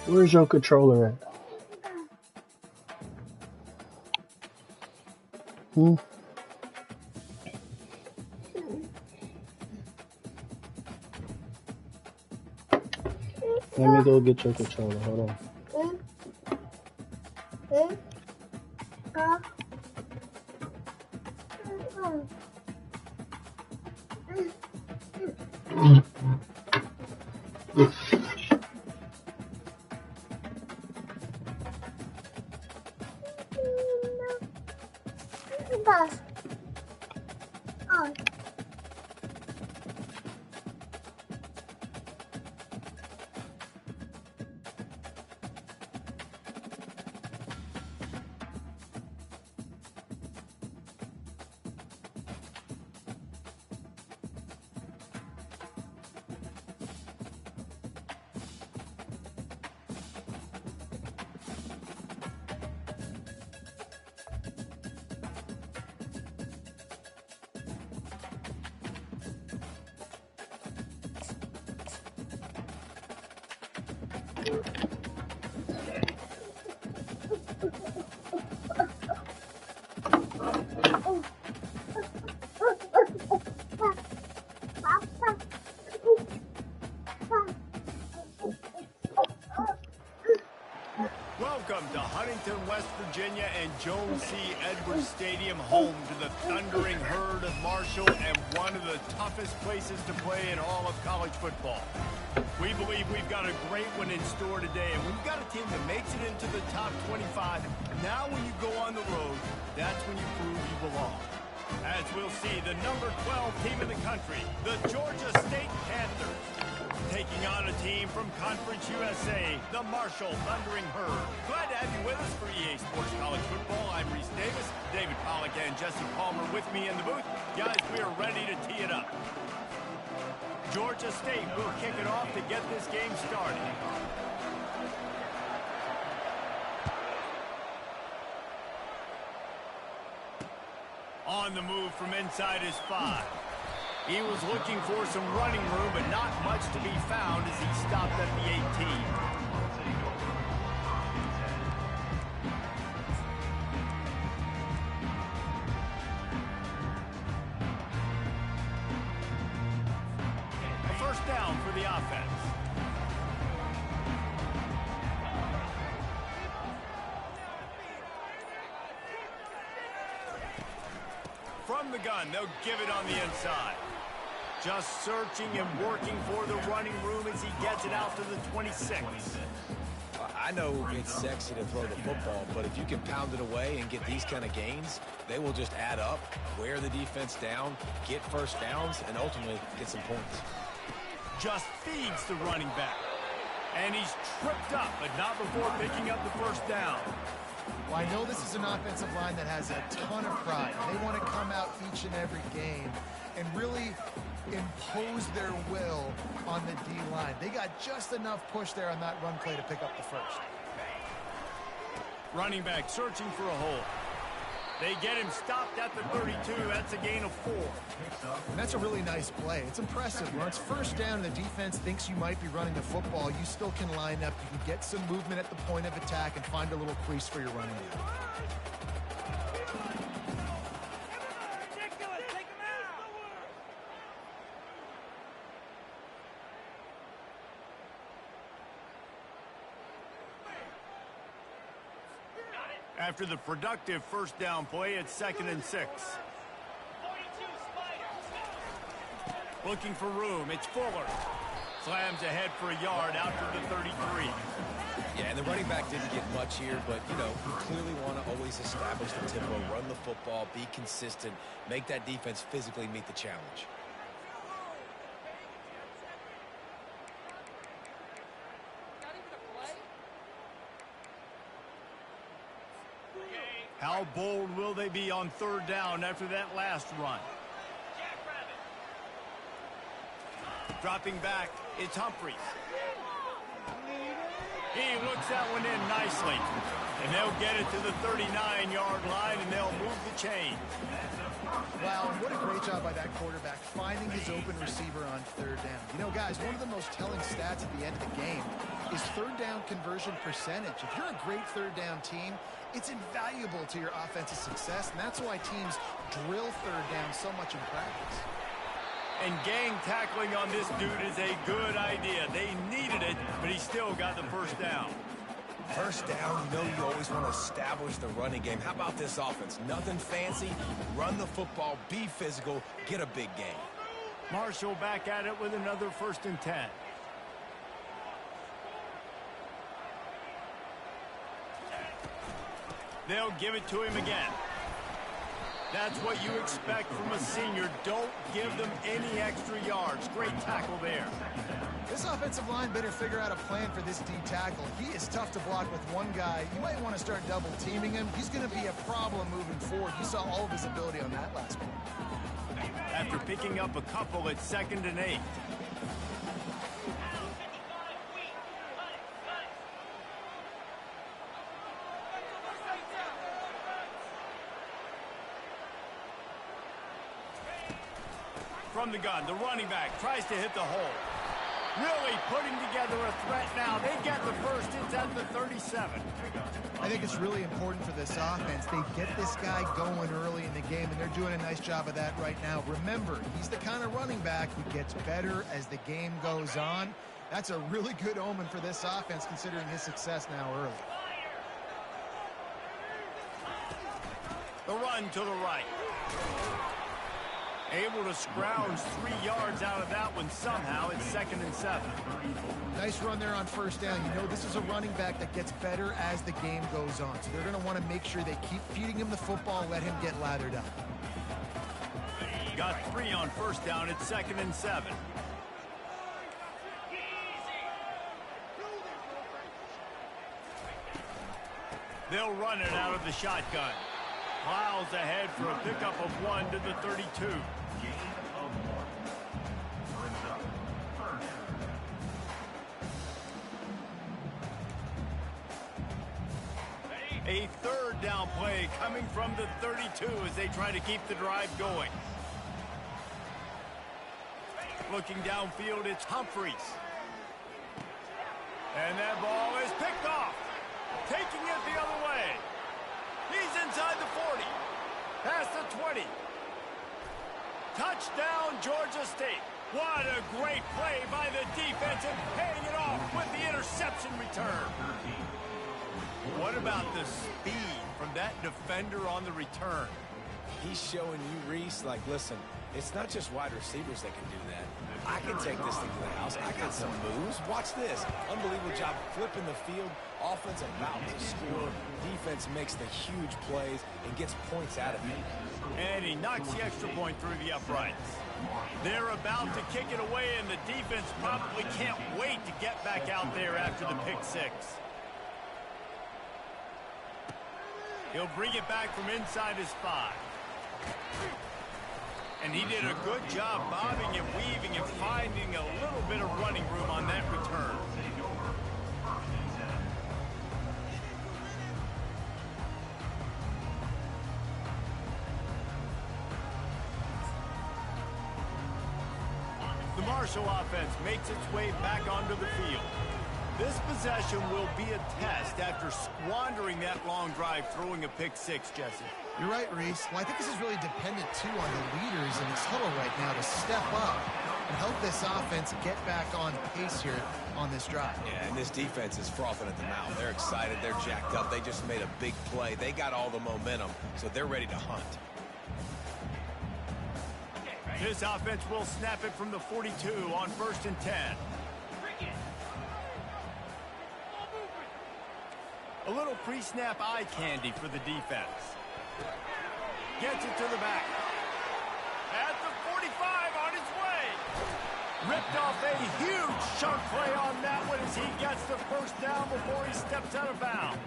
Where's your controller at? Hmm? Let me go get your controller. Hold on. Welcome to Huntington, West Virginia and Jones C. Edwards Stadium, home to the Thundering Herd of Marshall and one of the toughest places to play in all of college football. We believe we've got a great one in store today, and when you've got a team that makes it into the top 25, now when you go on the road, that's when you prove you belong. As we'll see, the number 12 team in the country, the Georgia State Panthers, taking on a team from Conference USA, the Marshall Thundering Herd. Glad to have you with us for EA Sports College Football. I'm Reese Davis, David Pollack and Jesse Palmer with me in the booth. Guys, we are ready to tee it up. Georgia State will kick it off to get this game started. On the move from inside his 5. He was looking for some running room, but not much to be found as he stopped at the 18. A first down for the offense. From the gun, they'll give it on the inside. Just searching and working for the running room as he gets it out to the 26. I know it's sexy to throw the football, but if you can pound it away and get these kind of gains, they will just add up, wear the defense down, get first downs, and ultimately get some points. Just feeds the running back. And he's tripped up, but not before picking up the first down. Well, I know this is an offensive line that has a ton of pride. They want to come out each and every game and really impose their will on the D-line. They got just enough push there on that run play to pick up the first. Running back searching for a hole. They get him stopped at the 32. That's a gain of 4. And that's a really nice play. It's impressive. When it's first down and the defense thinks you might be running the football, you still can line up. You can get some movement at the point of attack and find a little crease for your running game. After the productive first down play, it's 2nd and 6. Looking for room, it's Fuller. Slams ahead for a yard out to the 33. Yeah, and the running back didn't get much here, but, you clearly want to always establish the tempo, run the football, be consistent, make that defense physically meet the challenge. How bold will they be on 3rd down after that last run? Dropping back, it's Humphries. He looks that one in nicely. And they'll get it to the 39-yard line, and they'll move the chain. Wow, what a great job by that quarterback, finding his open receiver on 3rd down. Guys, one of the most telling stats at the end of the game is is third down conversion percentage. If you're a great third down team, it's invaluable to your offensive success, and that's why teams drill third down so much in practice. And gang tackling on this dude is a good idea. They needed it, but he still got the first down. First down, you know you always want to establish the running game. How about this offense? Nothing fancy. Run the football, be physical, get a big gain. Marshall back at it with another 1st and 10. They'll give it to him again. That's what you expect from a senior. Don't give them any extra yards. Great tackle there. This offensive line better figure out a plan for this D tackle. He is tough to block with one guy. You might want to start double teaming him. He's going to be a problem moving forward. You saw all of his ability on that last one. After picking up a couple at 2nd and 8. From the gun, the running back tries to hit the hole. Really putting together a threat now. They get the first. It's at the 37. I think it's really important for this offense. They get this guy going early in the game, and they're doing a nice job of that right now. Remember, he's the kind of running back who gets better as the game goes on. That's a really good omen for this offense, considering his success now early. The run to the right. Able to scrounge 3 yards out of that one somehow. It's 2nd and 7. Nice run there on first down. You know this is a running back that gets better as the game goes on. So they're going to want to make sure they keep feeding him the football and let him get lathered up. Got 3 on first down. It's 2nd and 7. They'll run it out of the shotgun. Miles ahead for a pickup of 1 to the 32. A 3rd down play coming from the 32 as they try to keep the drive going. Looking downfield, it's Humphries. And that ball is picked off. Taking it the other way. He's inside the 40. Past the 20. Touchdown, Georgia State. What a great play by the defense and paying it off with the interception return. What about the speed from that defender on the return? He's showing you, Reese, like, listen, it's not just wide receivers that can do that. I can take this thing to the house. I got some moves. Watch this. Unbelievable job flipping the field. Offense about to score. Defense makes the huge plays and gets points out of it. And he knocks the extra point through the uprights. They're about to kick it away, and the defense probably can't wait to get back out there after the pick 6. He'll bring it back from inside his 5. And he did a good job bobbing and weaving and finding a little bit of running room on that return. The Marshall offense makes its way back onto the field. This possession will be a test after squandering that long drive, throwing a pick 6, Jesse. You're right, Reese. Well, I think this is really dependent, too, on the leaders in this huddle right now to step up and help this offense get back on pace here on this drive. Yeah, and this defense is frothing at the mouth. They're excited. They're jacked up. They just made a big play. They got all the momentum, so they're ready to hunt. This offense will snap it from the 42 on 1st and 10. A little pre-snap eye candy for the defense. Gets it to the back. At the 45 on his way. Ripped off a huge chunk play on that one as he gets the first down before he steps out of bounds.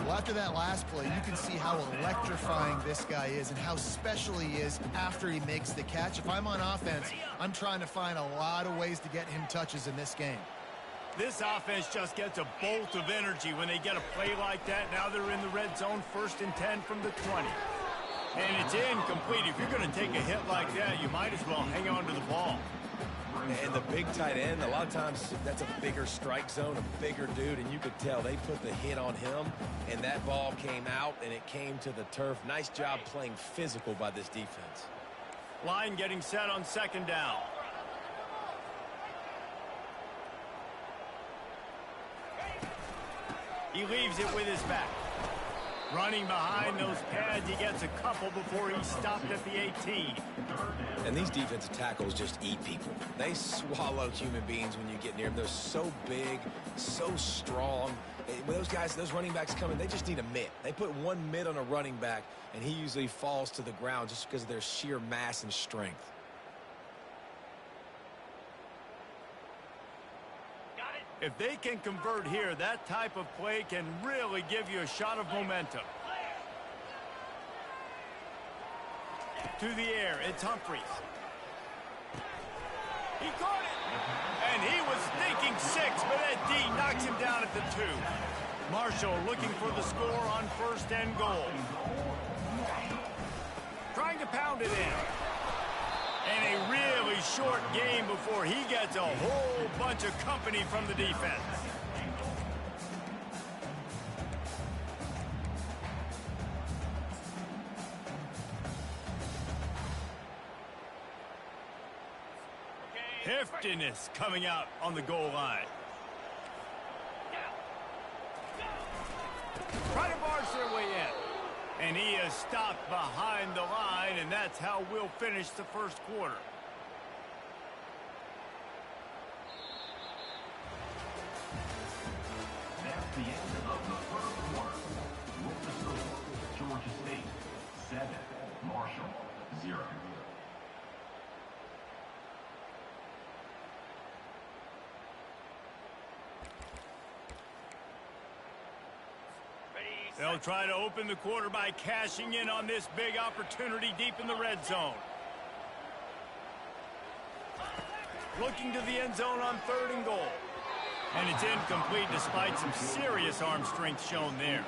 Well, after that last play, you can see how electrifying this guy is and how special he is after he makes the catch. If I'm on offense, I'm trying to find a lot of ways to get him touches in this game. This offense just gets a bolt of energy when they get a play like that. Now they're in the red zone, 1st and 10 from the 20. And it's incomplete. If you're going to take a hit like that, you might as well hang on to the ball. And the big tight end, a lot of times that's a bigger strike zone, a bigger dude, and you could tell they put the hit on him, and that ball came out, and it came to the turf. Nice job playing physical by this defense. Line getting set on second down. He leaves it with his back. Running behind those pads, he gets a couple before he stopped at the 18. And these defensive tackles just eat people. They swallow human beings when you get near them. They're so big, so strong. When those guys, those running backs come in, they just need a mitt. They put one mitt on a running back, and he usually falls to the ground just because of their sheer mass and strength. If they can convert here, that type of play can really give you a shot of momentum. To the air, it's Humphries. He caught it! And he was thinking 6, but that D knocks him down at the 2. Marshall looking for the score on first and goal. Trying to pound it in. And a really short game before he gets a whole bunch of company from the defense. Heftiness coming out on the goal line. Trying to barge their way in. And he is stopped behind the line, and that's how we'll finish the first quarter. That's the end of the first quarter. With the score, Georgia State 7, Marshall 0. They'll try to open the quarter by cashing in on this big opportunity deep in the red zone. Looking to the end zone on 3rd and goal. And it's incomplete despite some serious arm strength shown there.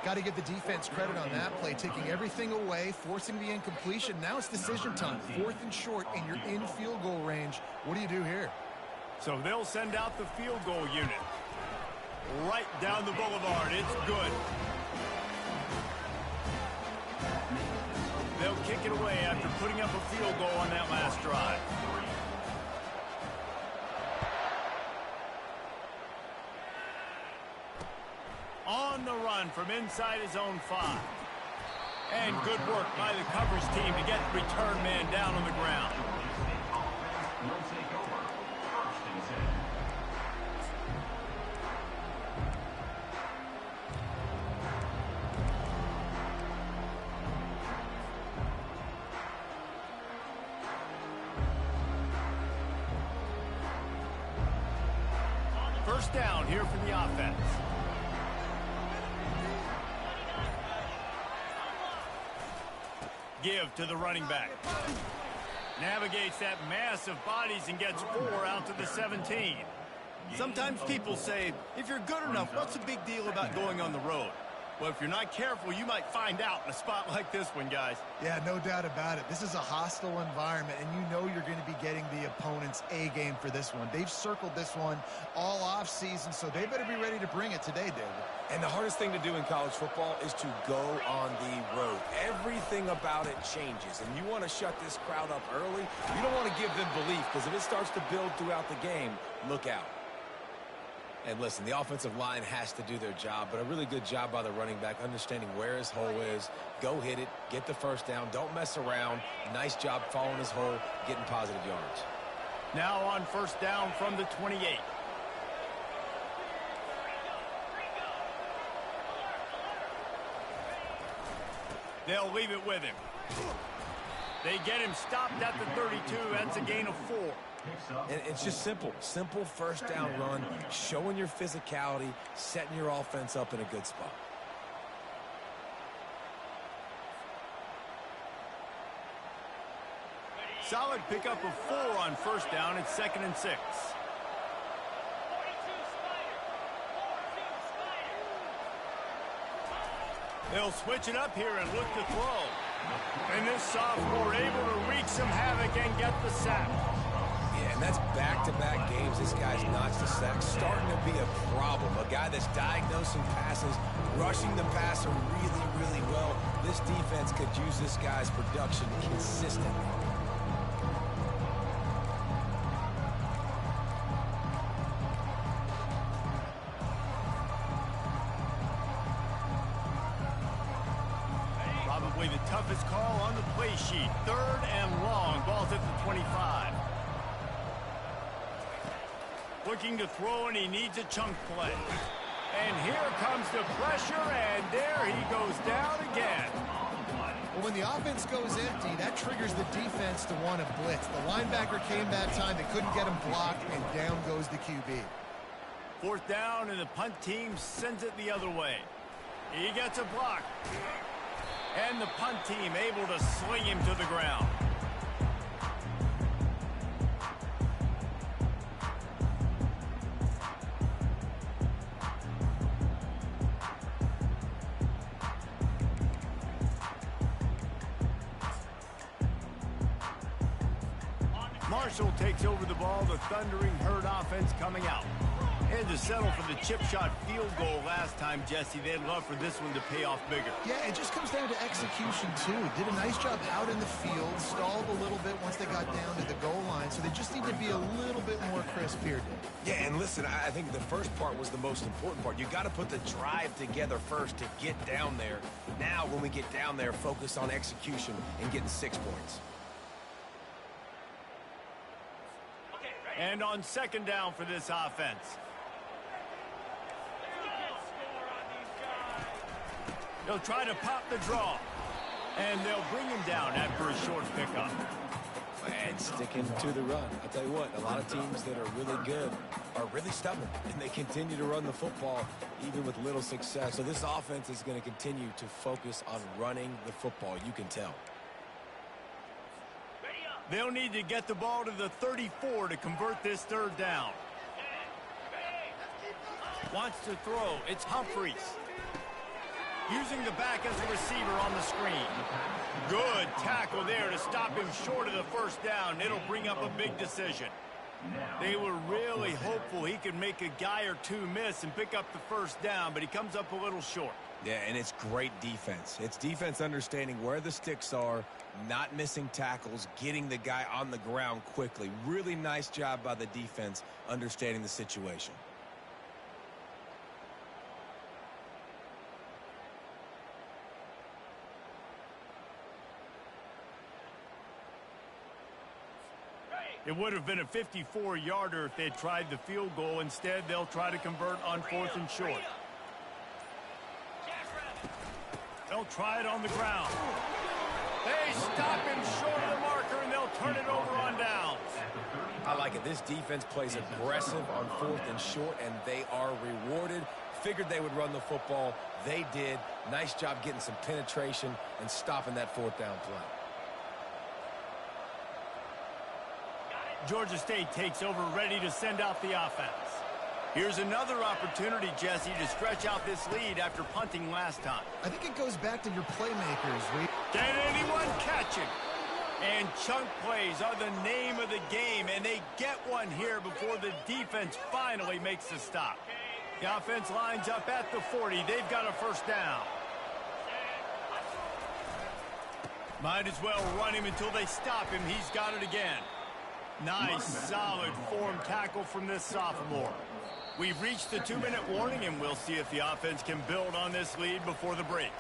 Got to give the defense credit on that play, taking everything away, forcing the incompletion. Now it's decision time. 4th and short, and you're in field goal range. What do you do here? So they'll send out the field goal unit. Right down the boulevard. It's good. They'll kick it away after putting up a field goal on that last drive. On the run from inside his own 5. And good work by the coverage team to get the return man down on the ground. Will take over 1st and 10. First down here for the offense. Give to the running back. Navigates that mass of bodies and gets 4 out to the 17. Sometimes people say, if you're good enough, what's the big deal about going on the road? Well, if you're not careful, you might find out in a spot like this one, guys. Yeah, no doubt about it. This is a hostile environment, and you know you're going to be getting the opponent's A game for this one. They've circled this one all offseason, so they better be ready to bring it today, David. And the hardest thing to do in college football is to go on the road. Everything about it changes, and you want to shut this crowd up early. You don't want to give them belief, because if it starts to build throughout the game, look out. And listen, the offensive line has to do their job, but a really good job by the running back, understanding where his hole is. Go hit it, get the first down, don't mess around. Nice job following his hole, getting positive yards. Now on first down from the 28. They'll leave it with him. They get him stopped at the 32. That's a gain of 4. And it's just simple. Simple first down run, showing your physicality, setting your offense up in a good spot. Solid pickup of 4 on first down. It's 2nd and 6. They'll switch it up here and look to throw. And this sophomore able to wreak some havoc and get the sack. Yeah, And that's back-to-back games this guy's notched a sack, starting to be a problem. A guy that's diagnosing passes, rushing the passer really, really well. This defense could use this guy's production consistently. Probably the toughest call on the play sheet. 3rd and long. Ball's at the 25. Looking to throw, and he needs a chunk play. And here comes the pressure, and there he goes down again. Well, when the offense goes empty, that triggers the defense to want to blitz. The linebacker came that time. They couldn't get him blocked, and down goes the QB. 4th down, and the punt team sends it the other way. He gets a block. And the punt team able to sling him to the ground. Marshall takes over the ball. The Thundering Herd offense coming out. And to settle for the chip shot field goal last time, Jesse, they'd love for this one to pay off bigger. Yeah, it just comes down to execution, too. Did a nice job out in the field, stalled a little bit once they got down to the goal line, so they just need to be a little bit more crisp here. Yeah, and listen, I think the first part was the most important part. You got to put the drive together first to get down there. Now, when we get down there, focus on execution and getting 6 points. And on 2nd down for this offense. They'll try to pop the draw. And they'll bring him down after a short pickup. And sticking to the run. I'll tell you what, a lot of teams that are really good are really stubborn. And they continue to run the football even with little success. So this offense is going to continue to focus on running the football. You can tell. They'll need to get the ball to the 34 to convert this 3rd down. Wants to throw. It's Humphries. Using the back as a receiver on the screen. Good tackle there to stop him short of the 1st down. It'll bring up a big decision. They were really hopeful he could make a guy or two miss and pick up the 1st down, but he comes up a little short. Yeah, and it's great defense. It's defense understanding where the sticks are, not missing tackles, getting the guy on the ground quickly. Really nice job by the defense understanding the situation. It would have been a 54-yarder if they'd tried the field goal. Instead, they'll try to convert on 4th and short. They'll try it on the ground. They stop him short of the marker, and they'll turn it over on downs. I like it. This defense plays aggressive on 4th and short, and they are rewarded. Figured they would run the football. They did. Nice job getting some penetration and stopping that 4th down play. Georgia State takes over, ready to send out the offense. Here's another opportunity, Jesse, to stretch out this lead after punting last time. I think it goes back to your playmakers. Can anyone catch him? And chunk plays are the name of the game, and they get one here before the defense finally makes the stop. The offense lines up at the 40. They've got a 1st down. Might as well run him until they stop him. He's got it again. Nice, solid form tackle from this sophomore. We've reached the 2-minute warning, and we'll see if the offense can build on this lead before the break.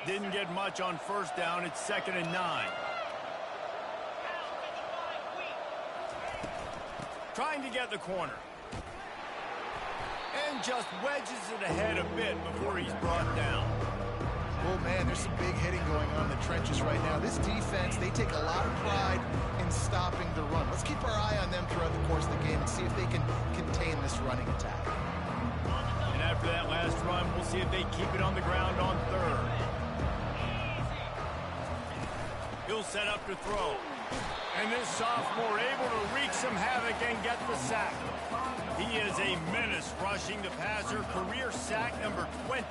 Didn't get much on 1st down. It's 2nd and 9. Trying to get the corner. And just wedges it ahead a bit before he's brought down. Oh, man, there's some big hitting going on in the trenches right now. This defense, they take a lot of pride in stopping the run. Let's keep our eye on them throughout the course of the game and see if they can contain this running attack. And after after that last run. We'll see if they keep it on the ground on third. He'll set up to throw. And this sophomore able to wreak some havoc and get the sack. He is a menace rushing the passer. Career sack number 20.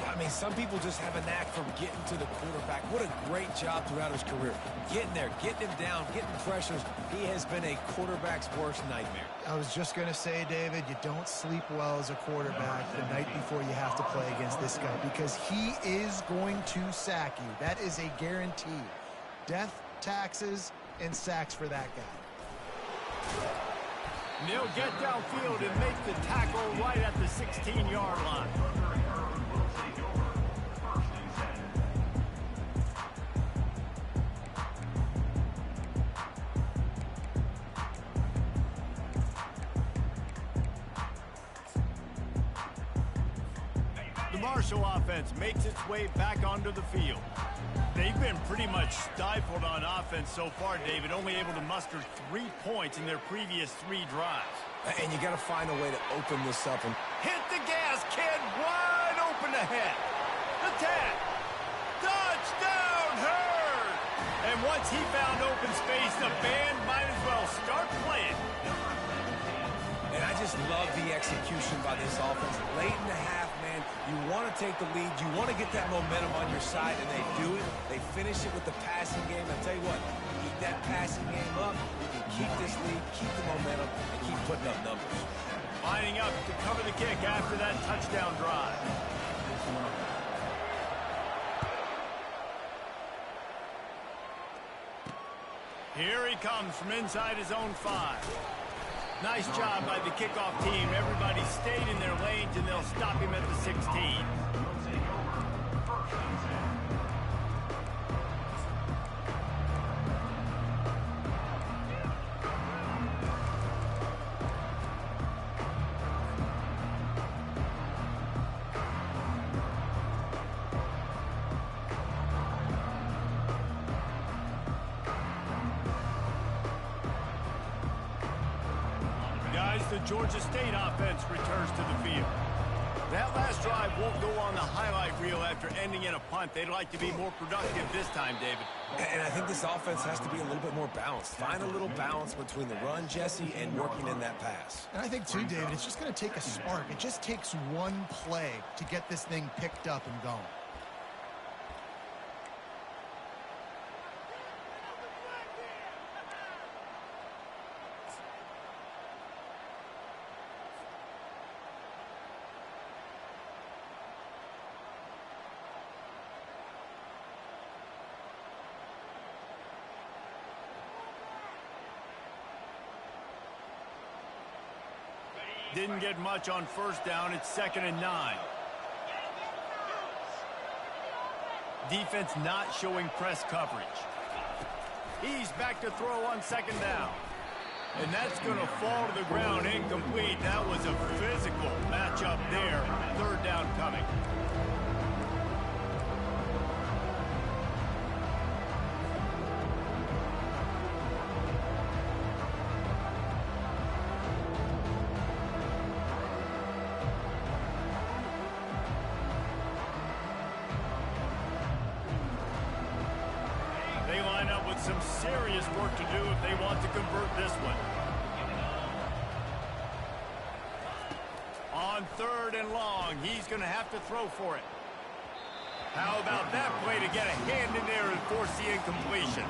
I mean, some people just have a knack for getting to the quarterback. What a great job throughout his career. Getting there, getting him down, getting pressures. He has been a quarterback's worst nightmare. I was just going to say, David, you don't sleep well as a quarterback the night before you have to play against this guy because he is going to sack you. That is a guarantee. Death, taxes, and sacks for that guy. And they'll get downfield and make the tackle right at the 16-yard line. The Marshall offense makes its way back onto the field. They've been pretty much stifled on offense so far, David, only able to muster 3 points in their previous 3 drives. And you got to find a way to open this up. And hit the gas, kid, wide open ahead. The 10. Touchdown, Hurd! And once he found open space, the band might as well start playing. And I just love the execution by this offense. Late in the half, man, you want to take the lead. You want to get that momentum on your side, and they do it. They finish it with the passing game. I'll tell you what, keep that passing game up. You can keep this lead, keep the momentum, and keep putting up numbers. Lining up to cover the kick after that touchdown drive. Here he comes from inside his own 5. Nice job by the kickoff team. Everybody stayed in their lanes, and they'll stop him at the 16. The Georgia State offense returns to the field. That last drive won't go on the highlight reel after ending in a punt. They'd like to be more productive this time, David. And I think this offense has to be a little bit more balanced. Find a little balance between the run, Jesse, and working in that pass. And I think, too, David, it's just going to take a spark. It just takes one play to get this thing picked up and going. Didn't get much on first down. It's 2nd and 9. Defense not showing press coverage. He's back to throw on 2nd down. And that's going to fall to the ground incomplete. That was a physical matchup there. 3rd down coming. Some serious work to do if they want to convert this one. On 3rd and long, he's going to have to throw for it. How about that play to get a hand in there and force the incompletion?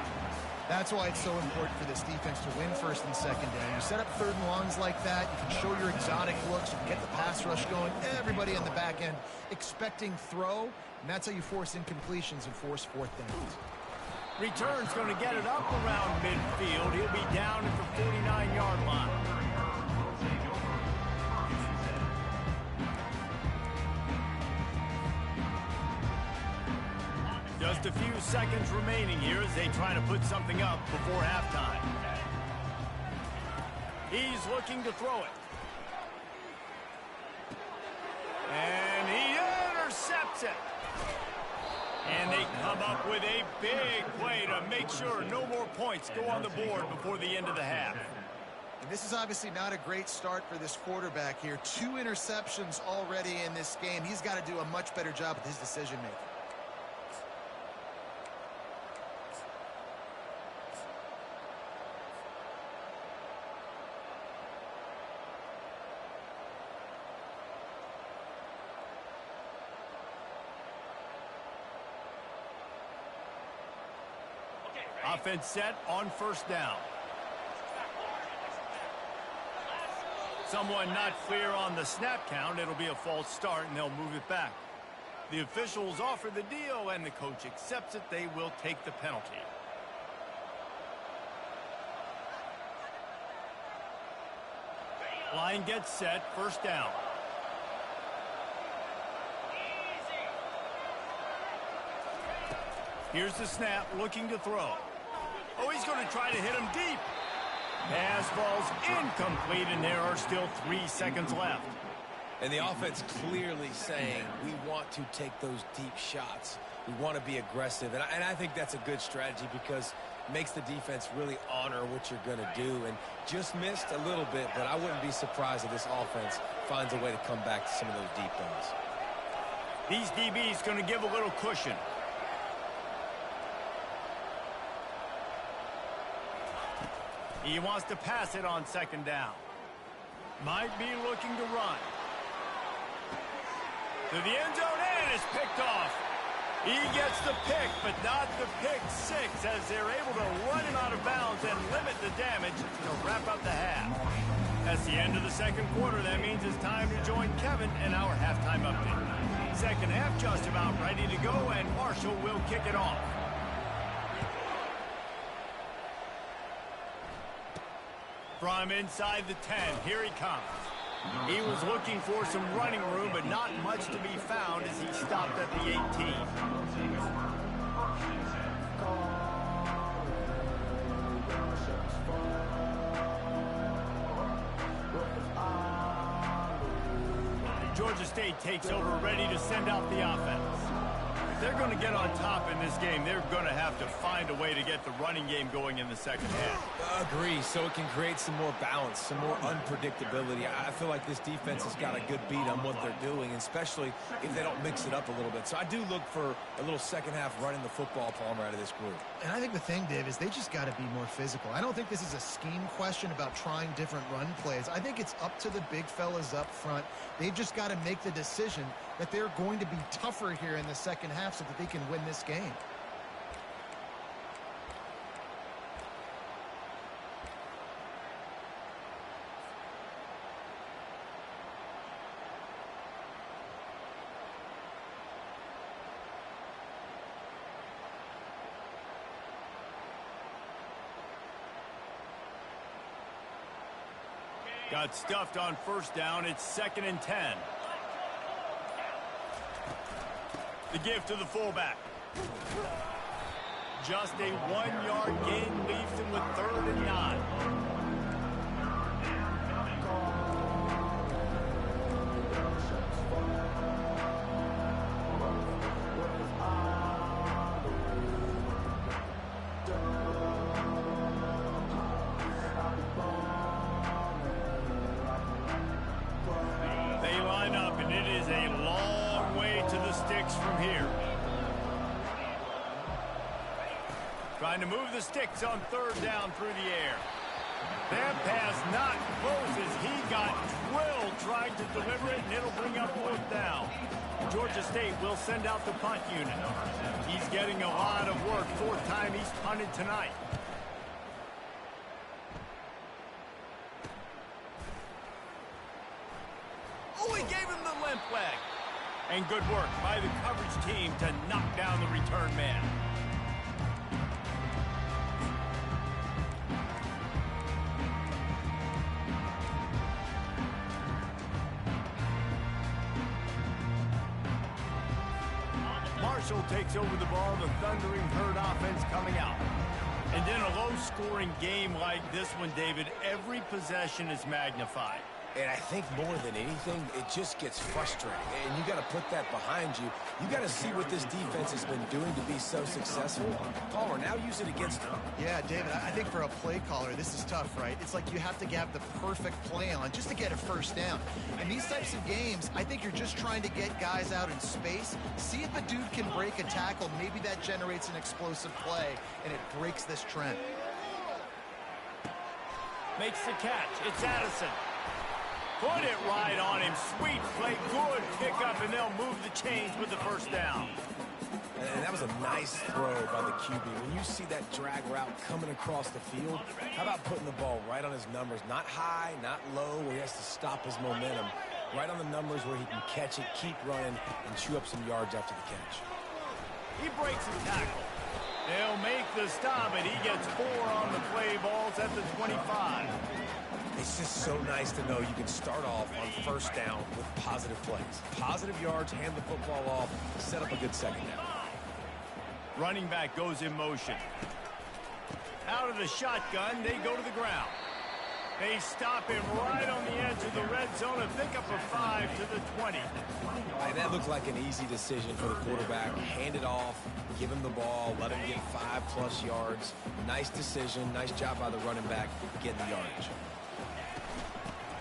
That's why it's so important for this defense to win 1st and 2nd down. You set up 3rd and longs like that, you can show your exotic looks, you can get the pass rush going, everybody on the back end expecting throw, and that's how you force incompletions and force 4th downs. Return's going to get it up around midfield. He'll be down at the 49-yard line. Just a few seconds remaining here as they try to put something up before halftime. He's looking to throw it. And he intercepts it. And they come up with a big play to make sure no more points go on the board before the end of the half. And this is obviously not a great start for this quarterback here. 2 interceptions already in this game. He's got to do a much better job with his decision-making. Offense set on first down. Someone not clear on the snap count. It'll be a false start, and they'll move it back. The officials offer the deal, and the coach accepts it. They will take the penalty. Line gets set, first down. Here's the snap, looking to throw. Oh, he's going to try to hit him deep. Pass falls incomplete, and there are still 3 seconds left. And the offense clearly saying, we want to take those deep shots. We want to be aggressive. And I think that's a good strategy because it makes the defense really honor what you're going to do. And just missed a little bit, but I wouldn't be surprised if this offense finds a way to come back to some of those deep ones. These DBs going to give a little cushion. He wants to pass it on second down. Might be looking to run. To the end zone, and it's picked off. He gets the pick, but not the pick six, as they're able to run him out of bounds and limit the damage to wrap up the half. That's the end of the second quarter. That means it's time to join Kevin in our halftime update. Second half just about ready to go, and Marshall will kick it off. From inside the 10, here he comes. He was looking for some running room, but not much to be found as he stopped at the 18. Georgia State takes over, ready to send out the offense. If they're going to get on top in this game, they're going to have to find a way to get the running game going in the second half. Agree, so it can create some more balance, some more unpredictability. I feel like this defense has got a good beat on what they're doing, especially if they don't mix it up a little bit. So I do look for a little second half running the football, Palmer, out of this group. And I think the thing, Dave, is they just got to be more physical. I don't think this is a scheme question about trying different run plays. I think it's up to the big fellas up front. They've just got to make the decision that they're going to be tougher here in the second half so that they can win this game. Got stuffed on first down. It's 2nd and 10. The give to the fullback. Just a 1-yard gain leaves him with 3rd and 9. They line up, and it is a long way to the sticks from here. Trying to move the sticks on 3rd down through the air. That pass not close as he got drilled trying to deliver it, and it'll bring up 4th down. Georgia State will send out the punt unit. He's getting a lot of work. 4th time he's punted tonight. Oh, he gave him the limp leg. And good work by the coverage team to knock down the return man. Marshall takes over the ball, the Thundering Herd offense coming out. And in a low-scoring game like this one, David, every possession is magnified. And I think more than anything, it just gets frustrating. And you got to put that behind you. You got to see what this defense has been doing to be so successful. Palmer, now use it against them. Yeah, David, I think for a play caller, this is tough, right? It's like you have to have the perfect play on just to get a first down. In these types of games, I think you're just trying to get guys out in space, see if a dude can break a tackle. Maybe that generates an explosive play, and it breaks this trend. Makes the catch. It's Addison. Put it right on him. Sweet play. Good pickup, and they'll move the chains with the first down. And that was a nice throw by the QB. When you see that drag route coming across the field, how about putting the ball right on his numbers? Not high, not low, where he has to stop his momentum. Right on the numbers where he can catch it, keep running, and chew up some yards after the catch. He breaks a tackle. They'll make the stop, and he gets 4 on the play. Balls at the 25. It's just so nice to know you can start off on first down with positive plays. Positive yards, hand the football off, set up a good second down. Running back goes in motion. Out of the shotgun, they go to the ground. They stop him right on the edge of the red zone and pick up a 5 to the 20. Hey, that looked like an easy decision for the quarterback. Hand it off, give him the ball, let him get 5+ yards. Nice decision, nice job by the running back getting the yardage.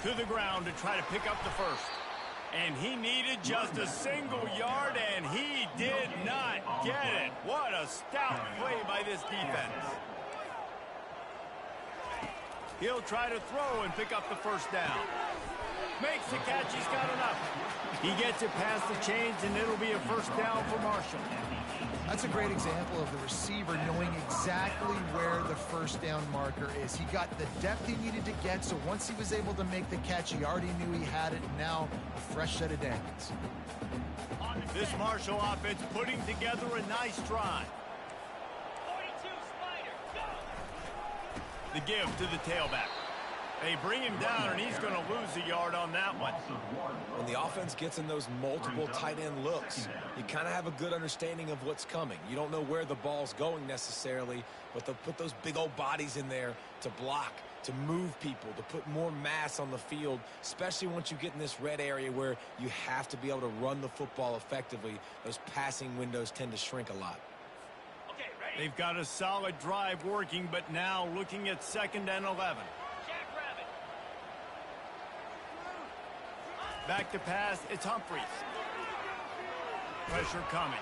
To the ground to try to pick up the first. And he needed just a single yard, and he did not get it. What a stout play by this defense. He'll try to throw and pick up the first down. Makes the catch. He's got enough. He gets it past the chains, and it'll be a first down for Marshall. That's a great example of the receiver knowing exactly where the first down marker is. He got the depth he needed to get, so once he was able to make the catch, he already knew he had it, and now a fresh set of downs. This Marshall offense putting together a nice drive. 42 Spider, go! The give to the tailback. They bring him down, and he's going to lose a yard on that one. When the offense gets in those multiple tight end looks, you kind of have a good understanding of what's coming. You don't know where the ball's going necessarily, but they'll put those big old bodies in there to block, to move people, to put more mass on the field, especially once you get in this red area where you have to be able to run the football effectively. Those passing windows tend to shrink a lot. Okay, ready? They've got a solid drive working, but now looking at 2nd and 11. Jackrabbit. Back to pass, it's Humphries. Pressure coming.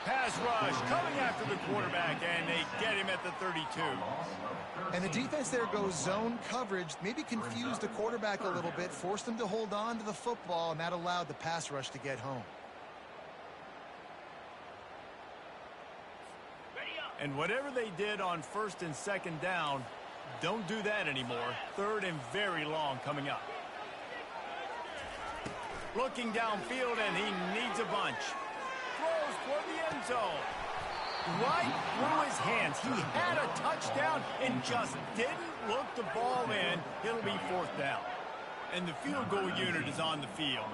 Pass rush coming after the quarterback, and they get him at the 32. And the defense there goes zone coverage, maybe confused the quarterback a little bit, forced him to hold on to the football, and that allowed the pass rush to get home. Ready up. And whatever they did on 1st and 2nd down, don't do that anymore. 3rd and very long coming up. Looking downfield, and he needs a bunch. Throws for the end zone. Right through his hands. He had a touchdown and just didn't look the ball in. It'll be 4th down. And the field goal unit is on the field.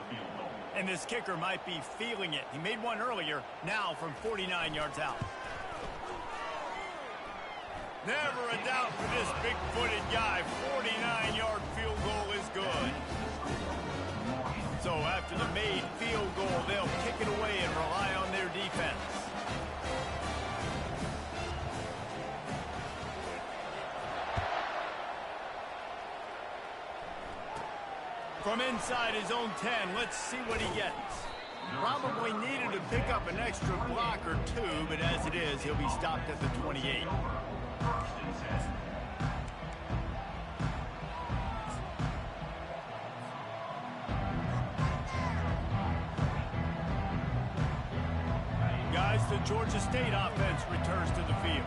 And this kicker might be feeling it. He made one earlier, now from 49 yards out. Never a doubt for this big-footed guy. 49-yard field goal is good. So after the made field goal, they'll kick it away and rely on their defense. From inside his own 10, let's see what he gets. Probably needed to pick up an extra block or 2, but as it is, he'll be stopped at the 28. Guys, the Georgia State offense returns to the field.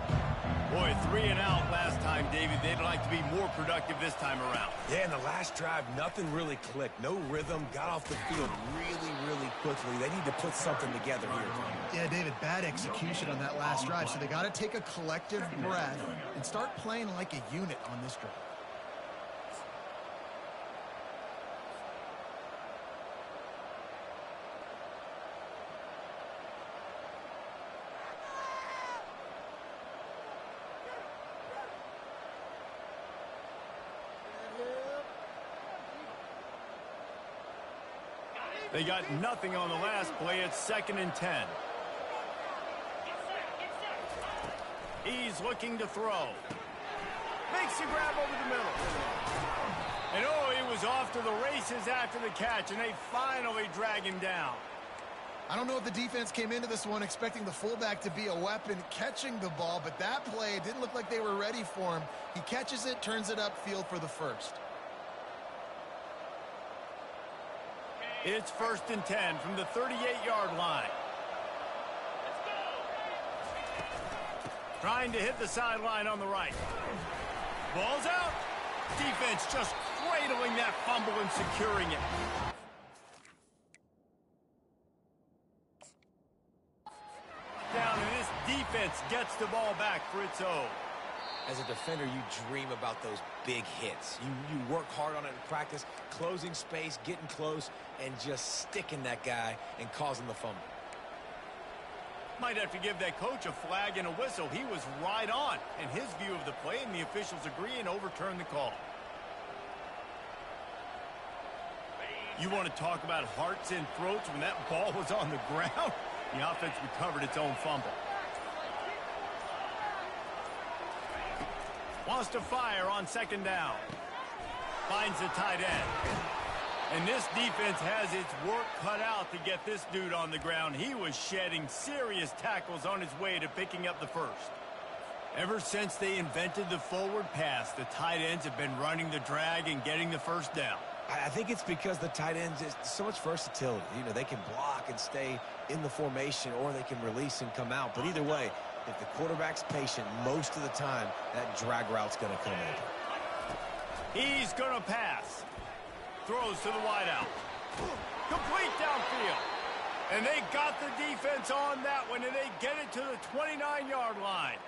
Boy, 3 and out last time, David. They'd like to be more productive this time around. Yeah, in the last drive, nothing really clicked. No rhythm, got off the field really quickly. They need to put something together here. Yeah, David, bad execution on that last drive, so they got to take a collective breath and start playing like a unit on this drive. They got nothing on the last play. It's 2nd and 10. He's looking to throw. Makes the grab over the middle. And oh, he was off to the races after the catch, and they finally drag him down. I don't know if the defense came into this one expecting the fullback to be a weapon catching the ball, but that play didn't look like they were ready for him. He catches it, turns it upfield for the first. It's 1st and 10 from the 38-yard line. Trying to hit the sideline on the right. Ball's out. Defense just cradling that fumble and securing it. Down, and this defense gets the ball back for its own. As a defender, you dream about those big hits. You work hard on it in practice, closing space, getting close, and just sticking that guy and causing the fumble. Might have to give that coach a flag and a whistle. He was right on in his view of the play, and the officials agree and overturn the call. You want to talk about hearts and throats when that ball was on the ground? The offense recovered its own fumble. Wants to fire on 2nd down. Finds the tight end. And this defense has its work cut out to get this dude on the ground. He was shedding serious tackles on his way to picking up the first. Ever since they invented the forward pass, the tight ends have been running the drag and getting the first down. I think it's because the tight ends is so much versatility. You know, they can block and stay in the formation, or they can release and come out. But either way, if the quarterback's patient most of the time, that drag route's going to come in. He's going to pass. Throws to the wideout. Complete downfield. And they got the defense on that one, and they get it to the 29-yard line.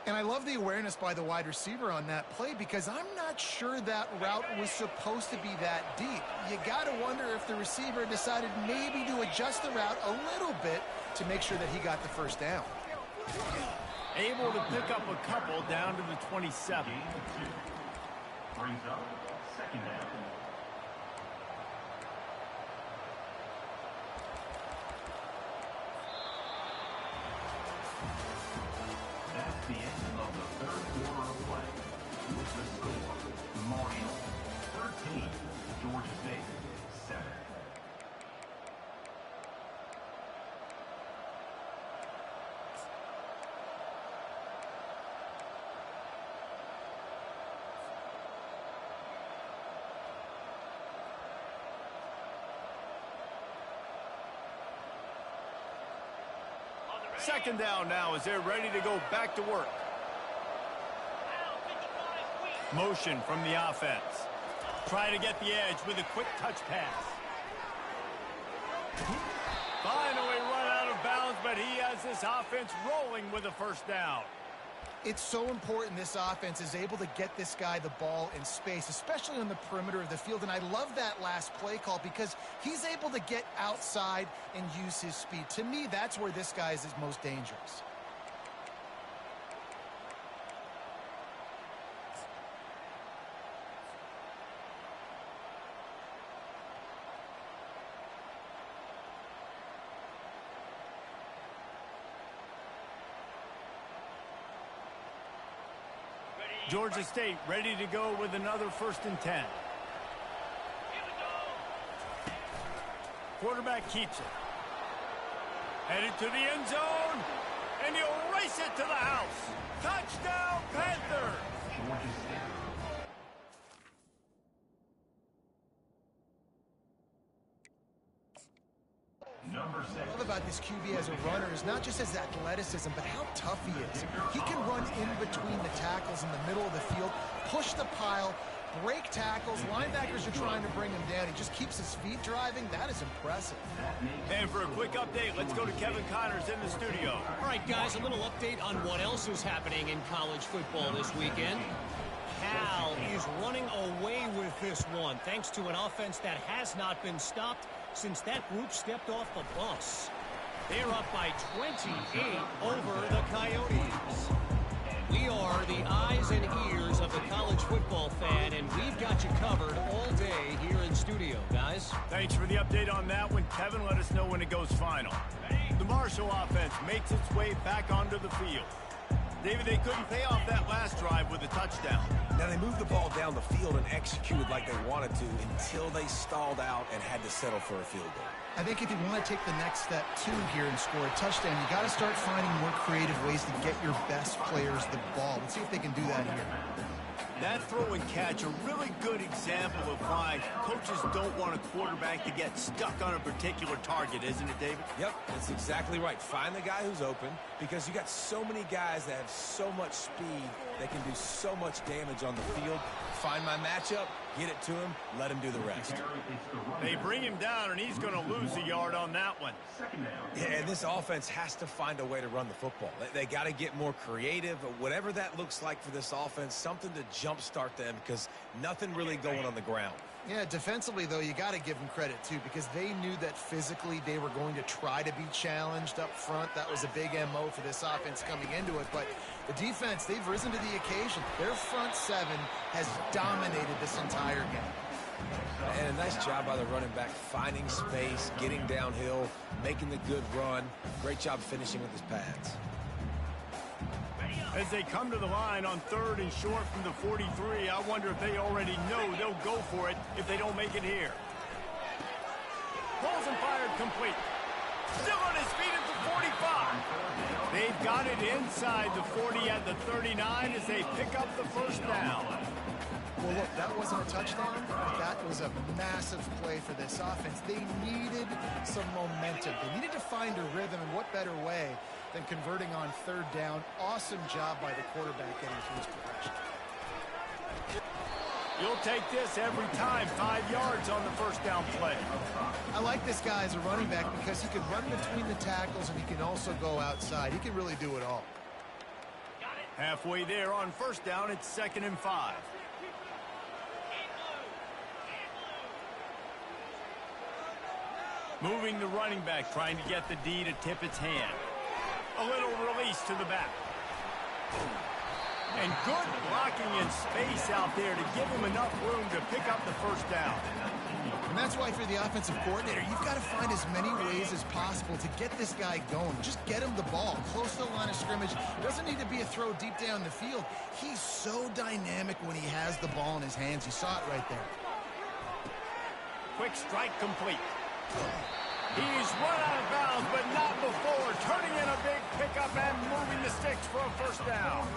And I love the awareness by the wide receiver on that play, because I'm not sure that route was supposed to be that deep. You got to wonder if the receiver decided maybe to adjust the route a little bit to make sure that he got the first down. Able to pick up a couple down to the 27. Brings up 2nd down. That's the end of the 3rd quarter of play. With the score, Marshall 13, Georgia State 7. Second down now as they're ready to go back to work. Motion from the offense. Try to get the edge with a quick touch pass. Finally run out of bounds, but he has this offense rolling with a first down. It's so important this offense is able to get this guy the ball in space, especially on the perimeter of the field. And I love that last play call because he's able to get outside and use his speed. To me, that's where this guy is his most dangerous. Georgia State ready to go with another 1st and 10. Quarterback keeps it. Headed to the end zone, and he'll race it to the house. Touchdown, Panthers! Georgia State. Number 6. What I love about this QB as a runner is not just his athleticism, but how tough he is. He can run in between the tackles in the middle of the field, push the pile, break tackles. Linebackers are trying to bring him down. He just keeps his feet driving. That is impressive. And for a quick update, let's go to Kevin Connors in the studio. All right, guys, a little update on what else is happening in college football this weekend. Cal is running away with this one, thanks to an offense that has not been stopped since that group stepped off the bus. They're up by 28 over the Coyotes. We are the eyes and ears of the college football fan, and we've got you covered all day here in studio, guys. Thanks for the update on that one, Kevin. Let us know when it goes final. The Marshall offense makes its way back onto the field. David, they couldn't pay off that last drive with a touchdown. Now, they moved the ball down the field and executed like they wanted to until they stalled out and had to settle for a field goal. I think if you want to take the next step, too, here and score a touchdown, you got to start finding more creative ways to get your best players the ball. Let's see if they can do that here. That throw and catch, a really good example of why coaches don't want a quarterback to get stuck on a particular target, isn't it, David? Yep, that's exactly right. Find the guy who's open because you got so many guys that have so much speed that can do so much damage on the field. Find my matchup, get it to him, let him do the rest. They bring him down, and he's going to lose a yard on that one. Yeah, and this offense has to find a way to run the football. They got to get more creative, whatever that looks like for this offense, something to jumpstart them because nothing really going on the ground. Yeah, defensively, though, you got to give them credit, too, because they knew that physically they were going to try to be challenged up front. That was a big MO for this offense coming into it. But the defense, they've risen to the occasion. Their front seven has dominated this entire game. And a nice job by the running back, finding space, getting downhill, making the good run. Great job finishing with his pads. As they come to the line on 3rd and short from the 43, I wonder if they already know they'll go for it if they don't make it here. Pulls and fired complete. Still on his feet at the 45. They've got it inside the 40 at the 39 as they pick up the first down. Well, look, that wasn't a touchdown. That was a massive play for this offense. They needed some momentum. They needed to find a rhythm, and what better way than converting on 3rd down. Awesome job by the quarterback getting through his progression. You'll take this every time. 5 yards on the first down play. I like this guy as a running back because he can run between the tackles and he can also go outside. He can really do it all. Halfway there on first down, it's 2nd and 5. Moving the running back, trying to get the D to tip its hand. A little release to the back. And good blocking in space out there to give him enough room to pick up the first down. And that's why for the offensive coordinator, you've got to find as many ways as possible to get this guy going. Just get him the ball close to the line of scrimmage. Doesn't need to be a throw deep down the field. He's so dynamic when he has the ball in his hands. You saw it right there. Quick strike complete. He's run out of bounds, but not before. Turning in a big pickup and moving the sticks for a first down.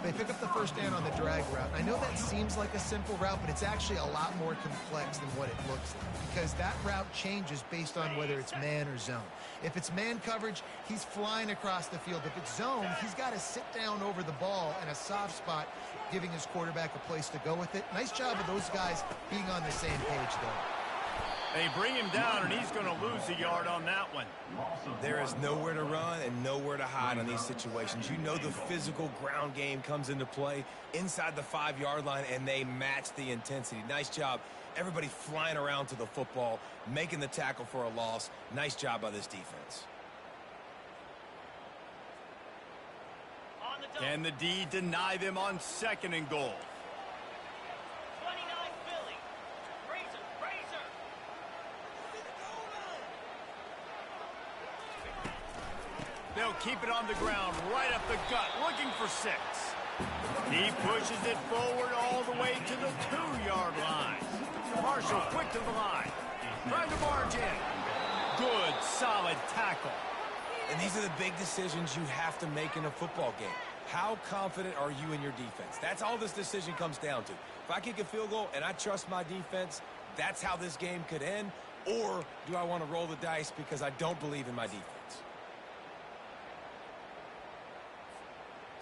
They pick up the first down on the drag route. I know that seems like a simple route, but it's actually a lot more complex than what it looks like because that route changes based on whether it's man or zone. If it's man coverage, he's flying across the field. If it's zone, he's got to sit down over the ball in a soft spot, giving his quarterback a place to go with it. Nice job of those guys being on the same page there. They bring him down, and he's going to lose a yard on that one. There is nowhere to run and nowhere to hide on these situations. You know the physical ground game comes into play inside the 5-yard line, and they match the intensity. Nice job. Everybody flying around to the football, making the tackle for a loss. Nice job by this defense. Can the D deny them on 2nd and goal? 29 Philly. Razor. They'll keep it on the ground, right up the gut, looking for 6. He pushes it forward all the way to the 2-yard line. Marshall quick to the line. Trying to barge in. Good, solid tackle. And these are the big decisions you have to make in a football game. How confident are you in your defense? That's all this decision comes down to. If I kick a field goal and I trust my defense, that's how this game could end. Or do I want to roll the dice because I don't believe in my defense?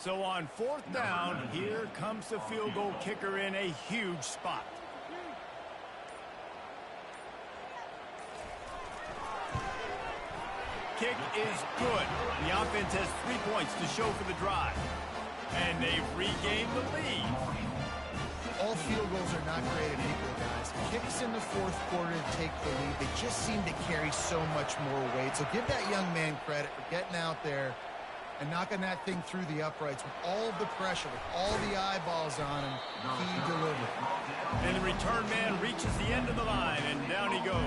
So on 4th down, here comes the field goal kicker in a huge spot. Kick is good. The offense has 3 points to show for the drive. And they've regained the lead. All field goals are not created equal, guys. Kicks in the 4th quarter to take the lead. They just seem to carry so much more weight. So give that young man credit for getting out there and knocking that thing through the uprights with all of the pressure, with all the eyeballs on him. He delivered. And the return man reaches the end of the line, and down he goes.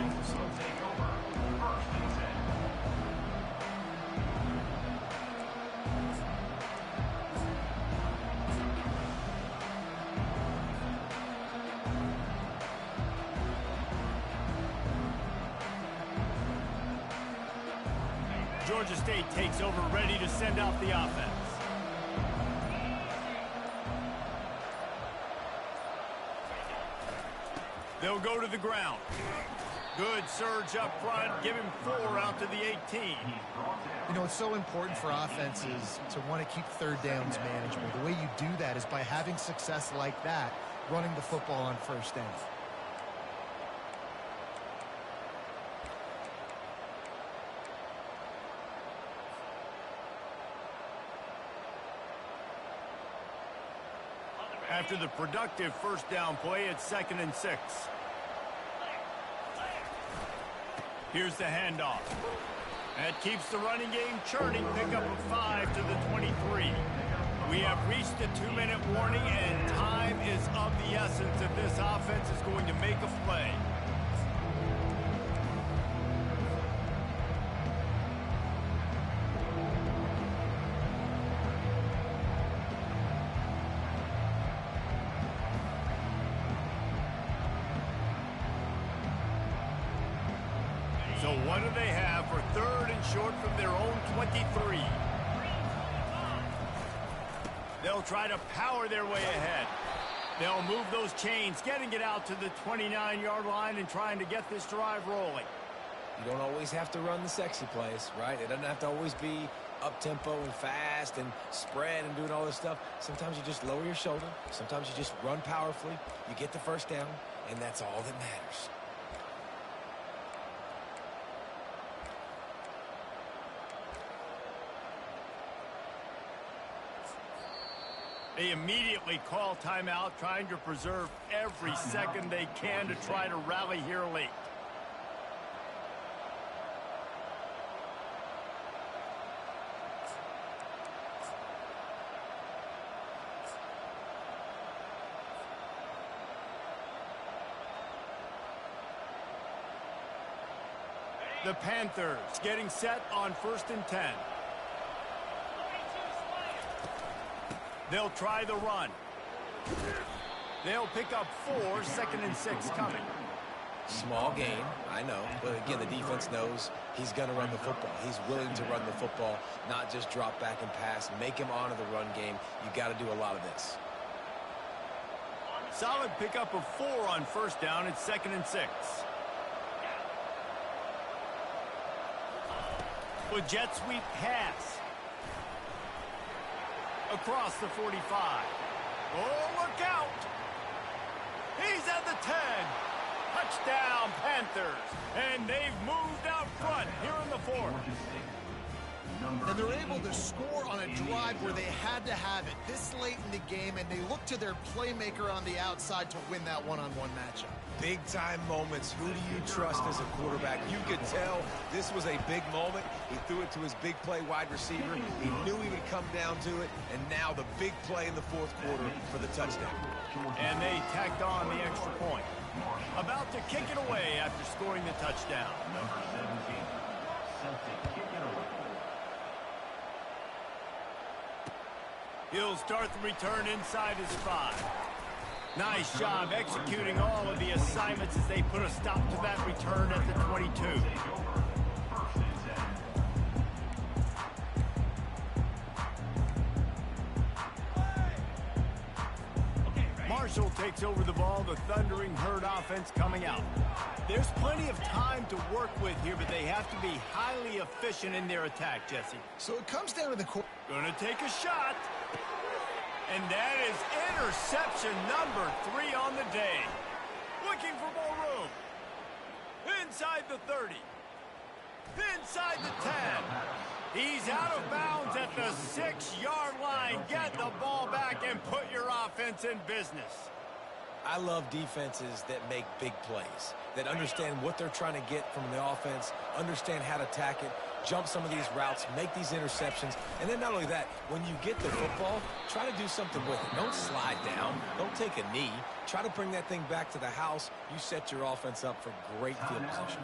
Georgia State takes over, ready to send out the offense. They'll go to the ground. Good surge up front. Give him 4 out to the 18. You know, it's so important for offenses to want to keep third downs manageable. The way you do that is by having success like that, running the football on first down. After the productive first down play, it's 2nd and 6. Here's the handoff. That keeps the running game churning. Pick up a 5 to the 23. We have reached the 2-minute warning, and time is of the essence if this offense is going to make a play. So what do they have for 3rd and short from their own 23? They'll try to power their way ahead. They'll move those chains, getting it out to the 29-yard line and trying to get this drive rolling. You don't always have to run the sexy plays, right? It doesn't have to always be up-tempo and fast and spread and doing all this stuff. Sometimes you just lower your shoulder. Sometimes you just run powerfully. You get the first down, and that's all that matters. They immediately call timeout, trying to preserve every second they can to try to rally here late. The Panthers getting set on 1st and 10. They'll try the run. They'll pick up 4, 2nd and 6 coming. Small gain, I know. But again, the defense knows he's going to run the football. He's willing to run the football, not just drop back and pass. Make him honor the run game. You got to do a lot of this. Solid pickup of 4 on 1st down. It's 2nd and 6. With jet sweep pass. Across the 45. Oh, look out! He's at the 10. Touchdown, Panthers. And they've moved out front here in the 4th. And they're able to score on a drive where they had to have it this late in the game, and they look to their playmaker on the outside to win that one-on-one matchup. Big-time moments. Who do you trust as a quarterback? You could tell this was a big moment. He threw it to his big play wide receiver. He knew he would come down to it, and now the big play in the 4th quarter for the touchdown. And they tacked on the extra point. About to kick it away after scoring the touchdown. Number 17, set to kick it away. He'll start the return inside his 5. Nice job executing all of the assignments as they put a stop to that return at the 22. Marshall takes over the ball, the Thundering Herd offense coming out. There's plenty of time to work with here, but they have to be highly efficient in their attack, Jesse. So it comes down to the core. Gonna take a shot. And that is interception number 3 on the day. Looking for more room. Inside the 30. Inside the 10. He's out of bounds at the 6-yard line. Get the ball back and put your offense in business. I love defenses that make big plays, that understand what they're trying to get from the offense, understand how to attack it, jump some of these routes, make these interceptions, and then not only that, when you get the football, try to do something with it. Don't slide down. Don't take a knee. Try to bring that thing back to the house. You set your offense up for great field position.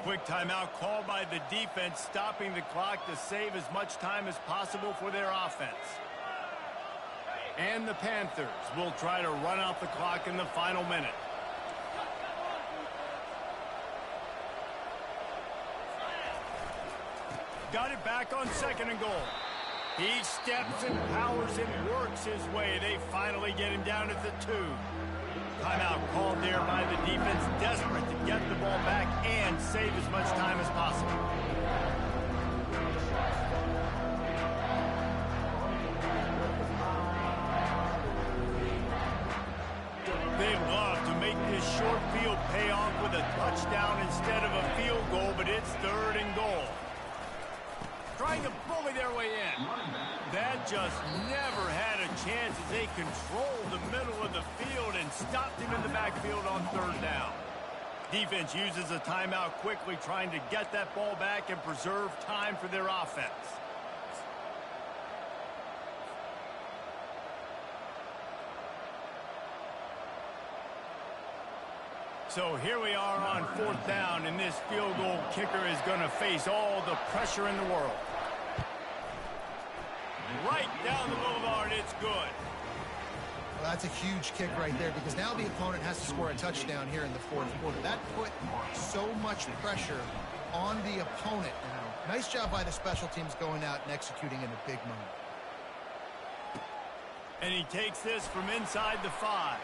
Quick timeout called by the defense, stopping the clock to save as much time as possible for their offense. And the Panthers will try to run out the clock in the final minute. Got it back on 2nd and goal. He steps and powers and works his way. They finally get him down at the 2. Timeout called there by the defense, desperate to get the ball back and save as much time as possible. They love to make this short field pay off with a touchdown instead of a field goal, but it's 3rd and goal. Trying to bully their way in. That just never had a chance as they controlled the middle of the field and stopped him in the backfield on 3rd down. Defense uses a timeout quickly, trying to get that ball back and preserve time for their offense. So here we are on 4th down, and this field goal kicker is going to face all the pressure in the world. Right down the boulevard, it's good. Well, that's a huge kick right there because now the opponent has to score a touchdown here in the 4th quarter. That put so much pressure on the opponent. Nice job by the special teams going out and executing in a big moment. And he takes this from inside the 5.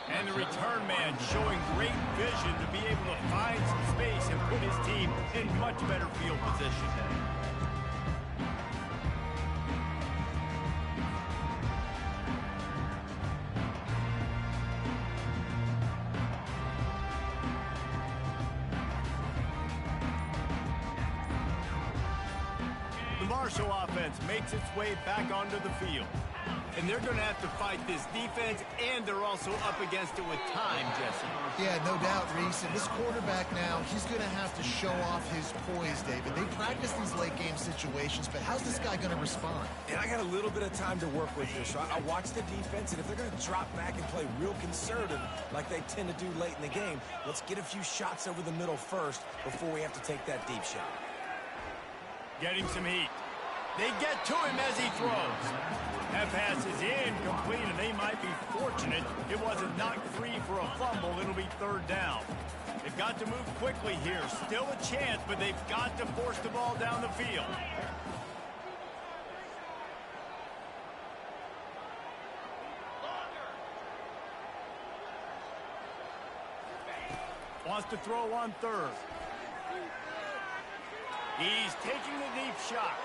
And the return man showing great vision to be able to find some space and put his team in much better field position. The Marshall offense makes its way back onto the field. And they're going to have to fight this defense, and they're also up against it with time, Jesse. Yeah, no doubt, Reese. And this quarterback now, he's going to have to show off his poise, David. They practice these late-game situations, but how's this guy going to respond? And I got a little bit of time to work with here, so I watch the defense, and if they're going to drop back and play real conservative like they tend to do late in the game, let's get a few shots over the middle first before we have to take that deep shot. Getting some heat. They get to him as he throws. That pass is incomplete, and they might be fortunate it wasn't knocked free for a fumble. It'll be 3rd down. They've got to move quickly here. Still a chance, but they've got to force the ball down the field. Wants to throw on 3rd. He's taking the deep shot.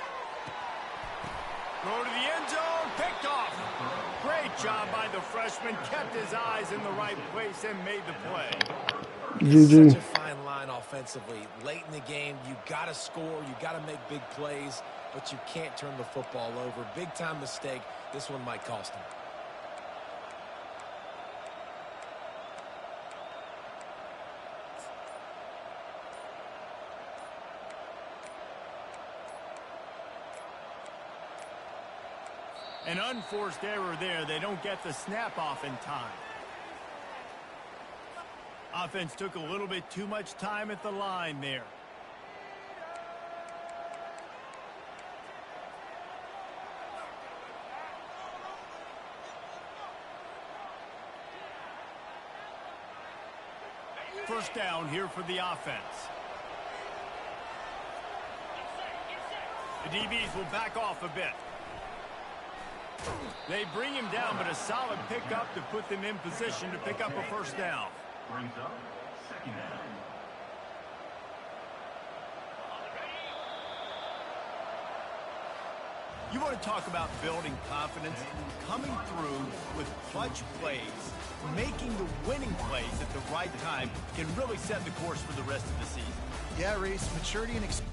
Throw to the end zone, picked off. Great job by the freshman, kept his eyes in the right place and made the play. GG. Such a fine line offensively. Late in the game, you got to score, you got to make big plays, but you can't turn the football over. Big time mistake. This one might cost him. An unforced error there. They don't get the snap off in time. Offense took a little bit too much time at the line there. First down here for the offense. The DBs will back off a bit. They bring him down, but a solid pickup to put them in position to pick up a first down. Brings up 2nd down. You want to talk about building confidence? Coming through with clutch plays, making the winning plays at the right time can really set the course for the rest of the season. Yeah, Reese, maturity and experience.